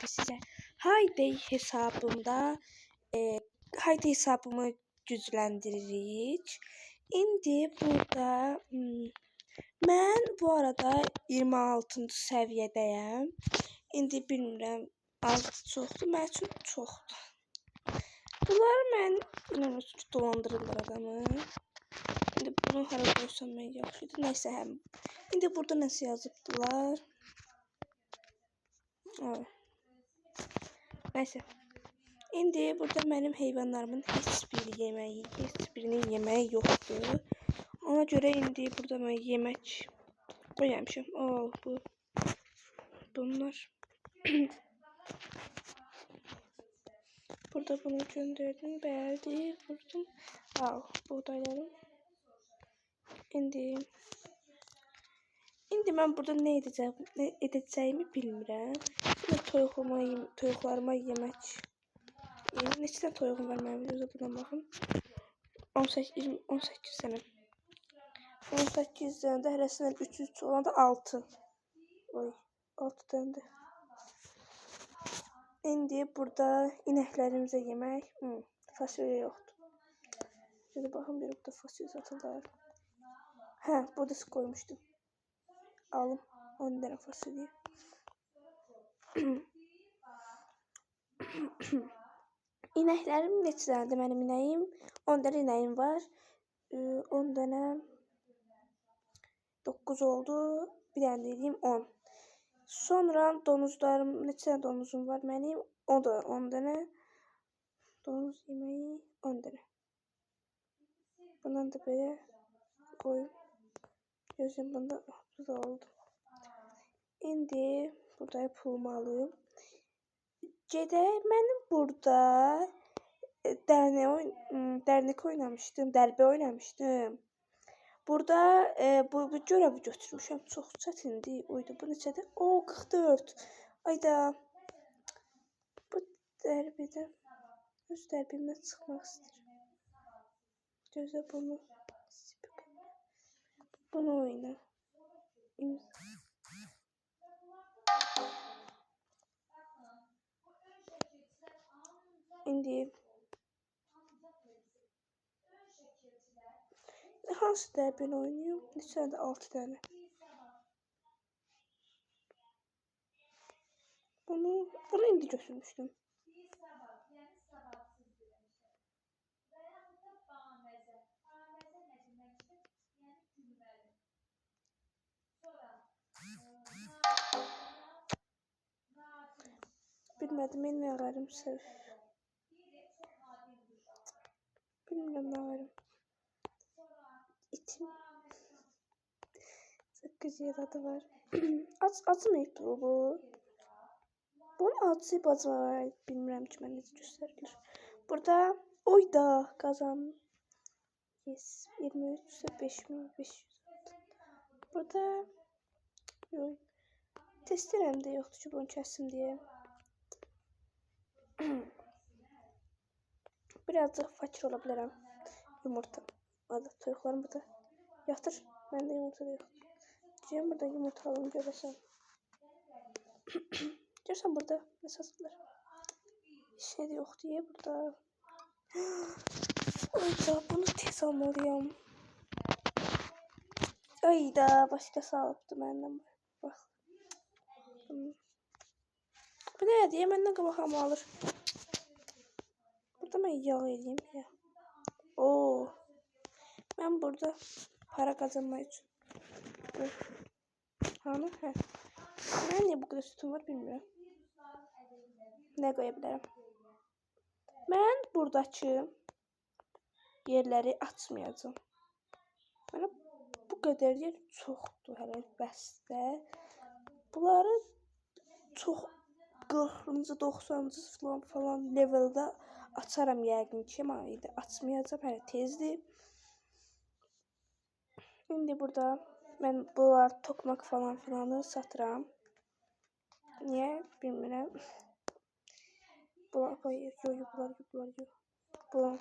şimdi size Haydi hesabımda Haydi hesabımı gücləndiririk. İndi burada mən bu arada 26-cı səviyyədəyəm. İndi bilmirəm az çoxdur, mən üçün çoxdur. Bunları mən inanırsınız ki dolandırırlar adamı. İndi bunu hara qoysam mən yaxşıdır. Nəysə həm. İndi burada nəsə yazıbdılar. Nəysə. İndi burada mənim heyvanlarımın heç birinin yeməyi yoxdur. Ona görə indi burada mən yemək qoymamışam. Bunlar. Burada bunu göndərdim, bəli, vurdum. Buğdaylarım. İndi mən burada nə edəcəyimi bilmirəm. Toyuqlarıma yemək. Neçə tane toyuğum var mənim videoda, buna baxın. 18 dənə. 18 dənə də hərəsindən 300 olanda 6. 6 dənədir. İndi burada inəklərimizə yemək. Fasulye yoxdur. Şöyle baxın, bir burada fasulye satırlar. Burada koymuştum. Alım 10 dənə fasulye. İnəklərim neçə dənədir mənim inəyim? 10 dənə inəyim var. 10 dənə 9 oldu. Bir dənə deyim 10. Sonra donuzlarım, neçə dənə donuzum var mənim? O da 10 dənə. Donuz yeməyi 10 dənə. Bundan da belə qoyum. Gözüm bunda oldu. İndi burada pulumu alayım. Gedək, mənim burada dərnək oynamışdım, dərbə oynamışdım. Burada bu görevi götürmüşəm, çox çətindir. Oydu, bu neçədir? 44. Ayda. Bu dərbədə öz dərbimdən çıxmaq istəyirəm. Gözə bunu oyna. İndi hansı dərbini oynayım? Neçə dənə? 6 dənə. Bunu indi götürmüşdüm. Bilmədim, mən nə ağarım sırf. Bilmirəm nə ağarım. İçim. Çok güzel adı var. Acımayıb bu. Bunun acı var. Bilmirəm ki, mən necə göstərilir. Burada oyda qazandım. Yes. 23 5500. Burada testerəm də yoxdur ki, bunu kəssim deyə. Birazcık fakir ola bilərəm. Yumurta. Toyuqlarım burada yatır. Məndə yumurta da yoxdur. Deyəm burada yumurta alım görəsən. Görsən burada nə satılır? Şey də yoxdur ya burada. Oyda bunu tez almalıyam. Ayda başqası alıbdı məndən. Bax. Bu nə deyə məndən qabaq hamı alır. Burada mən yağ edeyim ya. Ben burada para kazanmak için. Hanı? Ben niye bu kadar sütun var bilmiyorum. Ne koyabilirim? Ben buradaki yerleri açmayacağım. Bana bu kadar yer çoxdur hələ bəsdə. Bunları çox 40-cı, 90-cı falan leveldə açaram yəqin ki, amma açmayacağım, hələ tezdir. Şimdi burada ben bunlar tokmak falan filanı satıram. Niye bilmirəm. Bunlar yok. Bu.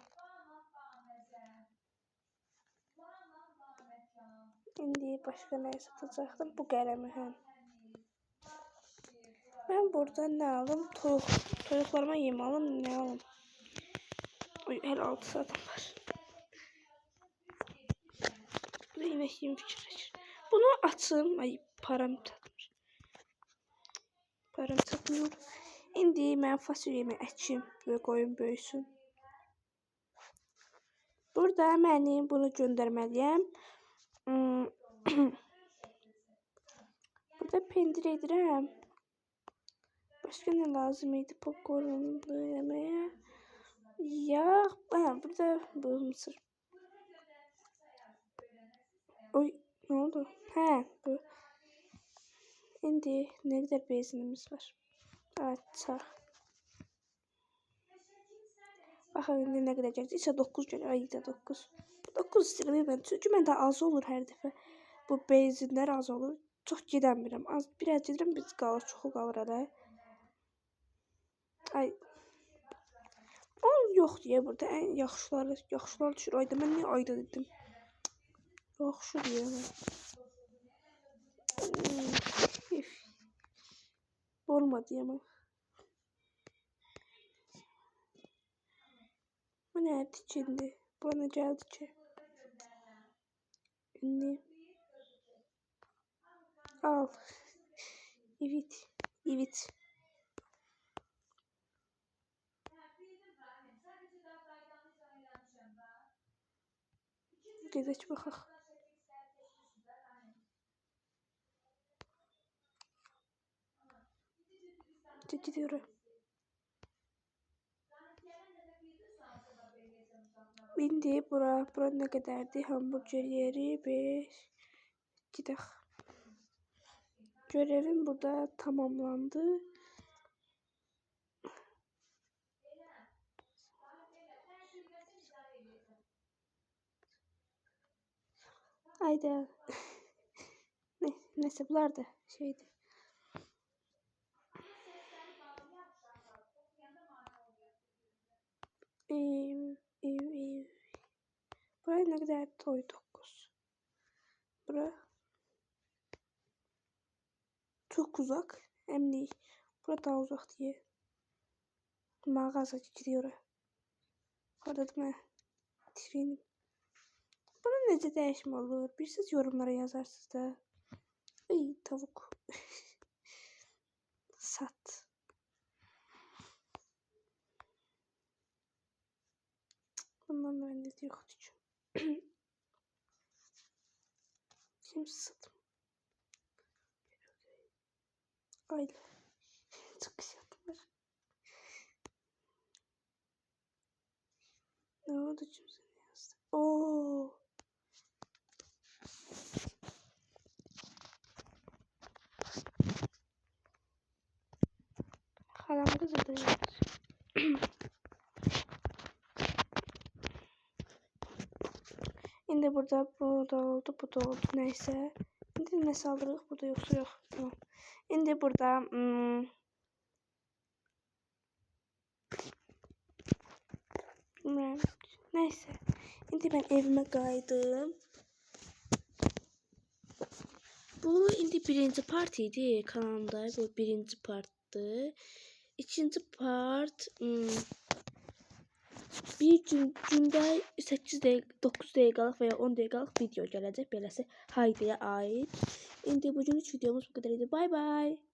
Şimdi başka ne satacaqdım? Bu qələmi hə. Ben burada ne alım? Toyuq. Toyuqlarıma yem alım, ne alım? Oy, her 6 saatim var. Burada yemek yiyeyim fikirləşir. Bunu açım. Ay, param çatmır. Param çatmıyor. İndi mən fasulyemi əkim və qoyum böyüsün. Burada mənim bunu göndərməliyəm. Burada pendir edirəm. Başka ne lazım idi popcornlu yemeğe? Ya, burada bu mısır. Oy, ne oldu? He, bu. Şimdi ne kadar benzinimiz var? Evet, sağ. Bakalım ne kadar gelecek. İşte 9 gelir. Ay da 9. 9 istedim ben. Çünkü ben de az olur her defa. Bu benzinler az olur. Çok gidemiyorum. Az biraz giderim biz qalır, çoxu qalır hələ. Ay. O yok diye burada en yaxşılar düşür. Ayda ben niye ayda dedim? Yaxşı diye. Olmadı ama. Bu ne şimdi? Bana geldi ki. Şimdi. Al. Evet. Evet. Geç bakalım. Gidiyorum. Şimdi bura ne kadardı? Hamburger yeri 5. Gidelim. Görevim burada tamamlandı. Haydi. Neyse bunlar da şeydi. Buraya ne kadar toy 9. Bura çok uzak. Emni. Bura daha uzak diye. Mağaza gidiyor. Orada da ben trenim. Bana necə değişme olur? Bir siz yorumlara yazarsınız da. Ay tavuk. Sat. Bundan ben de yoktu. Şimdi satım. Ayla. Çok güzel. Ne oldu şimdi yazdı? Oo. Halamda zaten Şimdi burada bu da oldu, bu da oldu. Neyse. Şimdi ne saldırırıq? Burada yoksa yok. Tamam. Şimdi burada bilmiyorum. Neyse. Şimdi ben evime qayıdım. Bu indi birinci part idi kanalımda. Bu birinci partdı. İkinci part bir gündə 8 dəqiqə, 9 dəqiqəlik və ya 10 dəqiqəlik video gələcək beləsi Haydiyə aid. İndi bugünlük videomuz bu qədər idi. Bye bye.